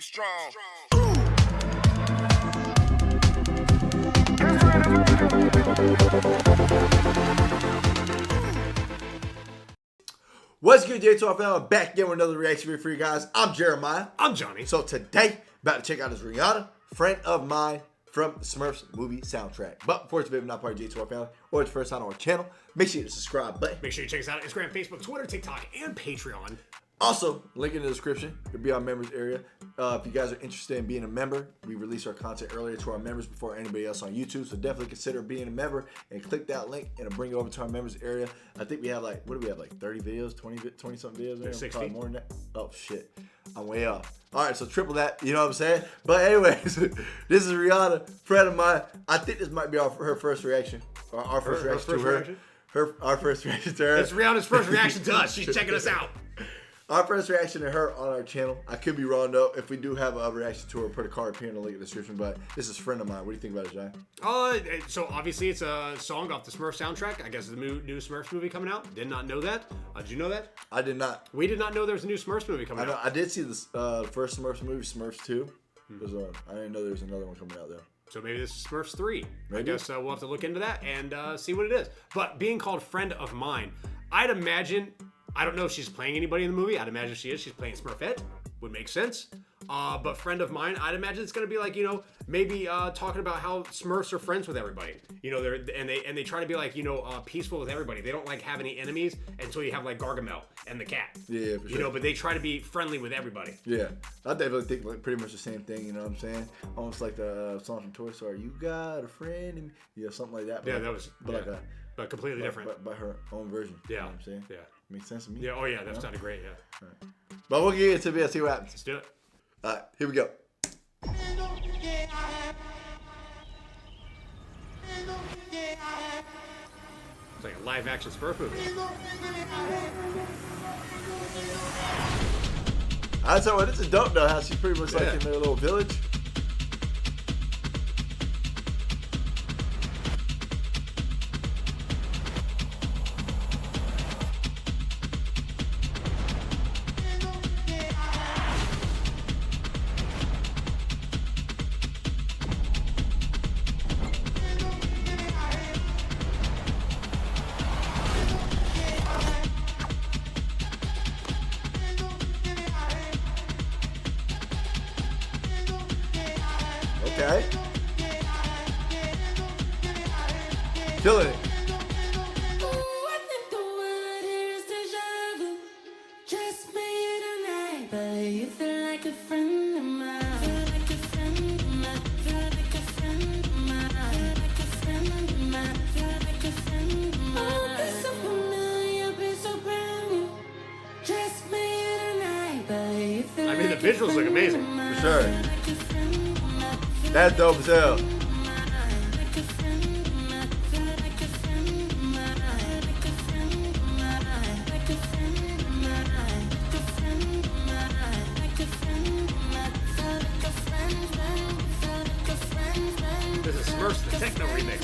strong. What's good, J12 family? Back again with another reaction video for you guys. I'm Jeremiah. I'm Johnny. So today, about to check out this Rihanna, friend of mine from the Smurfs movie soundtrack. But before it's a not part of J12 family, or it's first time on our channel, make sure you hit the subscribe button. Make sure you check us out on Instagram, Facebook, Twitter, TikTok, and Patreon. Also, link in the description. It'll be our members area. If you guys are interested in being a member, we release our content earlier to our members before anybody else on YouTube. So definitely consider being a member and click that link and it'll bring you over to our members area. I think we have like, what do we have, like 30 videos, 20 something videos there? 60. Probably more than that. Oh shit, I'm way off. All right, so triple that, you know what I'm saying? But anyways, this is Rihanna, friend of mine. I think this might be her first reaction. Or our first reaction to her. Our first reaction to her. It's Rihanna's first reaction to us. She's checking us out. Our first reaction to her on our channel. I could be wrong though. If we do have a reaction to her, put a card here in the link in the description. But this is a friend of mine. What do you think about it, Jai? So obviously it's a song off the Smurfs soundtrack. I guess the new Smurfs movie coming out. Did not know that. Did you know that? I did not. We did not know there was a new Smurfs movie coming out. I did see this first Smurfs movie, Smurfs 2. I didn't know there was another one coming out though. So maybe this is Smurfs 3. Maybe. I guess we'll have to look into that and see what it is. But being called friend of mine, I'd imagine. I don't know if she's playing anybody in the movie. I'd imagine she is. She's playing Smurfette. Would make sense. But friend of mine, I'd imagine it's gonna be like, maybe talking about how Smurfs are friends with everybody. They try to be like, peaceful with everybody. They don't like have any enemies until you have like Gargamel and the cat. Yeah, for sure. But they try to be friendly with everybody. Yeah, I definitely think like pretty much the same thing. You know what I'm saying? Almost like the song from Toy Story. You got a friend in me. Yeah, something like that. Yeah, that was. But completely different. By her own version. Yeah. You know what I'm saying? Yeah. Makes sense to me. Yeah. Oh yeah, that sounded great. Yeah. All right. But we'll get into it. See what happens. Let's do it. All right, here we go. It's like a live action Smurf movie. I tell you what, it's a dope though. How she's pretty much like in their little village. Okay. Killing it. I mean, the visuals look amazing. For sure. That's dope as hell. This is Smurfs, the techno remix.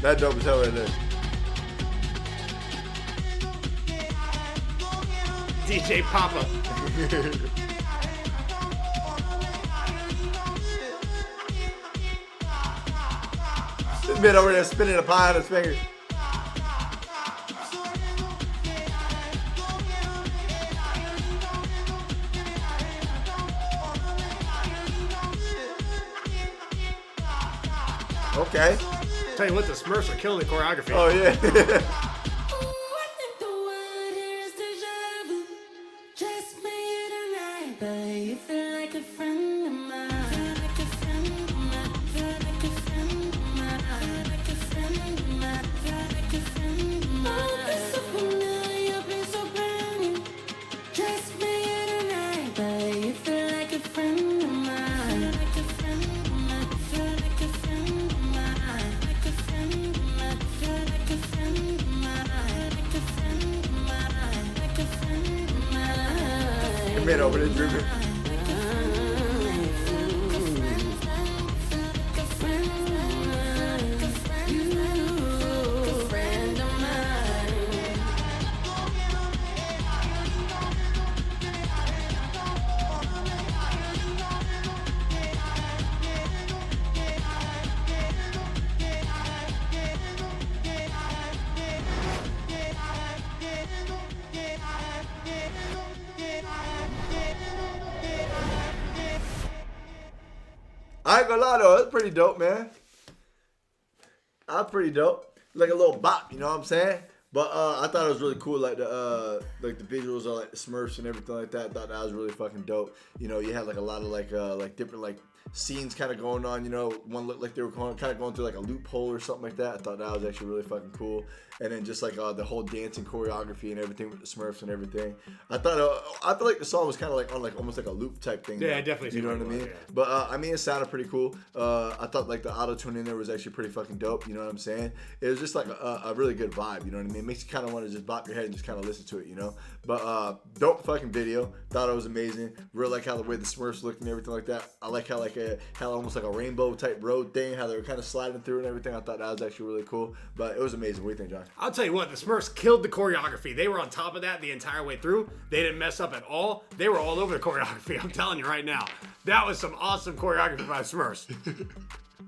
That dope as hell right there. DJ Papa. This man over there spinning a pie on his fingers. Okay. Tell you what, the Smurfs are killing the choreography. Oh yeah. Man over there dripping. I ain't gonna lie though, that's pretty dope, man. That's pretty dope. Like a little bop, you know what I'm saying? But I thought it was really cool, like the visuals of like the Smurfs and everything like that. I thought that was really fucking dope. You know, you had like a lot of like different like scenes kind of going on. You know, one looked like they were kind of going through like a loophole or something like that. I thought that was actually really fucking cool. And then just like the whole dancing choreography and everything with the Smurfs and everything. I feel like the song was kind of like on like almost like a loop type thing. Yeah, definitely. You know what I mean? Yeah. But I mean, it sounded pretty cool. I thought like the auto tune in there was actually pretty fucking dope. You know what I'm saying? It was just like a really good vibe. You know what I mean? It makes you kind of want to just bop your head and just kind of listen to it. You know? But dope fucking video. Thought it was amazing. Really like how the way the Smurfs looked and everything like that. I like how how almost like a rainbow type road thing. How they were kind of sliding through and everything. I thought that was actually really cool. But it was amazing. What do you think, John? I'll tell you what, the Smurfs killed the choreography. They were on top of that the entire way through. They didn't mess up at all. They were all over the choreography. I'm telling you right now. That was some awesome choreography by the Smurfs.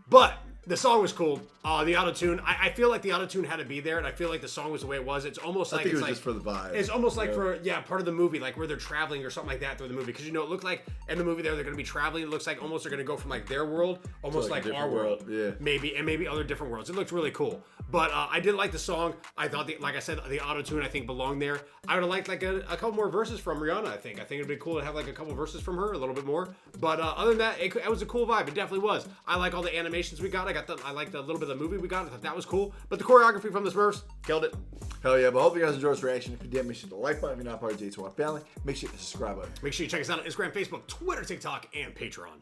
But the song was cool. The auto-tune, I feel like the auto-tune had to be there, and I feel like the song was the way it was. It's almost like I think it was just for the vibe. It's almost like for part of the movie, like where they're traveling or something like that through the movie. Because it looked like in the movie they're going to be traveling. It looks like almost they're going to go from like their world, almost like our world, maybe other different worlds. It looked really cool. But I did like the song. I thought, like I said, the auto-tune I think belonged there. I would have liked like a couple more verses from Rihanna. I think it'd be cool to have like a couple verses from her, a little bit more. But other than that, it was a cool vibe. It definitely was. I like all the animations we got. I like the little bit of the movie we got. I thought that was cool. But the choreography from the Smurfs killed it. Hell yeah! But I hope you guys enjoyed this reaction. If you did, make sure to like button. If you're not part of the J2R family, make sure to subscribe button. Make sure you check us out on Instagram, Facebook, Twitter, TikTok, and Patreon.